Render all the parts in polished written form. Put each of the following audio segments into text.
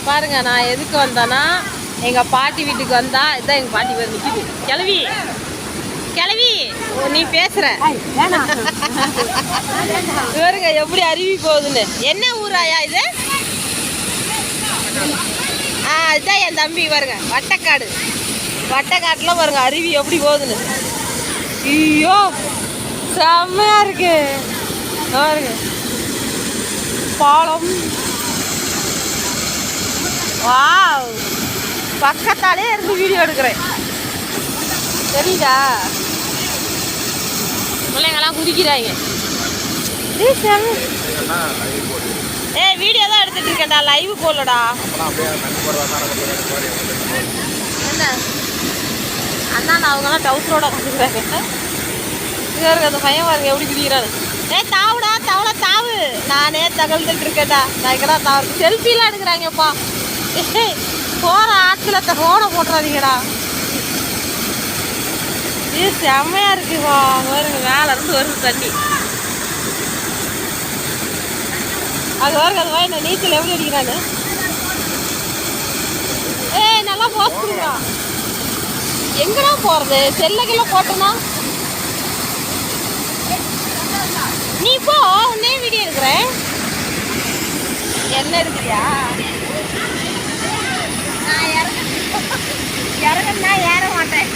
பாருங்க, நான் எதுக்கு வந்தேன்னா எங்கள் பாட்டி வீட்டுக்கு வந்தா இதான் எங்கள் பாட்டி பேர் நிற்கிது. கிளவி கிளவி நீ பேசுற பாருங்க எப்படி அருவி போகுதுன்னு. என்ன ஊராயா இது? இதுதான் என் தம்பி பாருங்க. வட்டக்காட்டில் பாருங்க அருவி எப்படி போகுதுன்னு. ஐயோ செம்மையா இருக்கு பாருங்க. பாலம் வாவ், பக்கத்தாலே இருந்து வீடியோ எடுக்கிறேன். தெரியுதா? பிள்ளைங்கெல்லாம் குதிக்கிறாங்க. வீடியோ தான் எடுத்துட்டு இருக்கேன்டா, லைவ் போடலடா. என்ன அண்ணா அவங்கெல்லாம் டவுசரோட கற்றுக்குறாங்க. அந்த பையன் பாருங்க எப்படி குதிக்கிறாரு. தாவுடா தவளை தாவு. நானே தகவல்ந்துட்டு இருக்கேன்டா. நான் இங்கடா தாவு. செல்ஃபிலாம் எடுக்கிறாங்கப்பா. போகிற ஆற்றுல ஃபோனை போட்டுறாதீங்கடா. இது செம்மையா இருக்குப்பா. பாருங்க மேல இருந்து வருது தண்ணி. அது பாருங்க, அது வாங்க நீச்சல் எப்படி அடிக்கிறாங்க. நல்லா போஸ்ட் கொடுக்குறான். எங்கடா போறது? செல்லக்கெல்லாம் போட்டோம்னா நீ போ, உன்னே வீடியோ எடுக்கிறேன். என்ன எடுக்கிறியா? நான் இறங்குனா ஏற மாட்டேன்.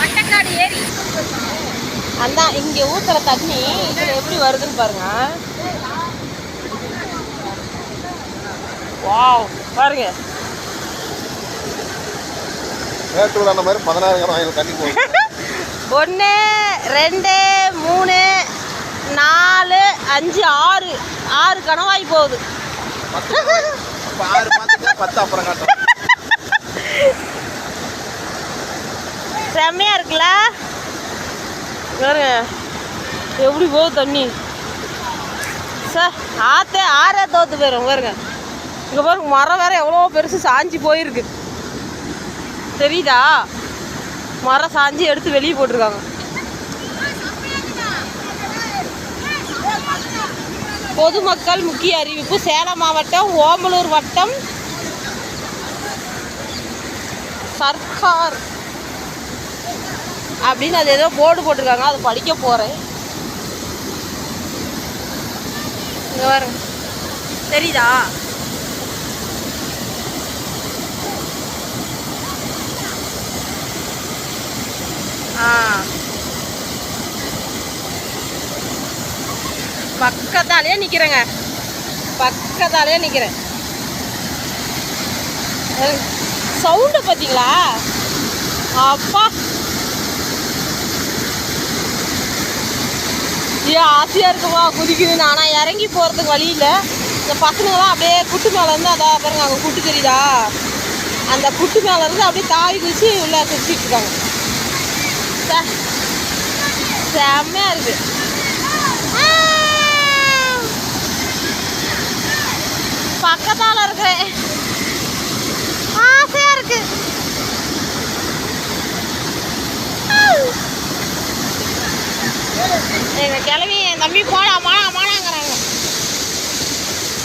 வட்டக்காடு ஏரி அந்த இங்க ஊத்துற தண்ணி இதுல எப்படி வருதுன்னு பாருங்க. வாவ் பாருங்க. அந்த மாதிரி 16 தண்ணி போகுது. 1 2 3 4 5 6 கணவாய் போகுது. 10 அப்புறம் காட்டும். செம்மையா இருக்குல்ல பாருங்க எப்படி போகுது தண்ணி. சார் ஆறே தோத்து போயிடும் பாருங்க. இங்கே பாருங்க மரம் வேற எவ்வளோ பெருசு சாஞ்சி போயிருக்கு. தெரியுதா? மரம் சாஞ்சி எடுத்து வெளியே போட்டிருக்காங்க. பொதுமக்கள் முக்கிய அறிவிப்பு. சேலம் மாவட்டம் ஓமலூர் வட்டம் சர்க்கார் அப்படின்னு அது ஏதோ போர்டு போட்டிருக்காங்க. அதை படிக்க போகிறேன். இங்கே பாருங்க தெரியுதா? பக்கத்தாலேயே நிற்கிறேங்க. பக்கத்தாலேயே நிற்கிறேன். சவுண்டு பார்த்தீங்களா? அப்பா ஆசையாக இருக்குமா குதிக்குதுன்னு. ஆனால் இறங்கி போகிறதுக்கு வழி இல்லை. இந்த பசங்களாம் அப்படியே குட்டு மேலேருந்து அதை பாருங்க. அங்கே குட்டு தெரியுதா? அந்த குட்டு மேலேருந்து அப்படியே தாவி குதிச்சு உள்ளே குதிச்சிட்டு இருக்காங்க. செம்மையாக இருக்கு. பக்கத்தால் இருக்கிறேன். ஆசையாக இருக்கு. எங்கள் கிளவி என் தம்பி மானாங்கிறாங்க.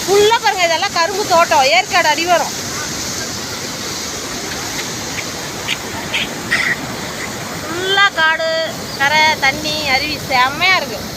ஃபுல்லாக பாருங்க இதெல்லாம் கரும்பு தோட்டம். ஏற்காடு அடிவாரம். ஃபுல்லாக காடு, கரை, தண்ணி, அருவி செம்மையாக இருக்குது.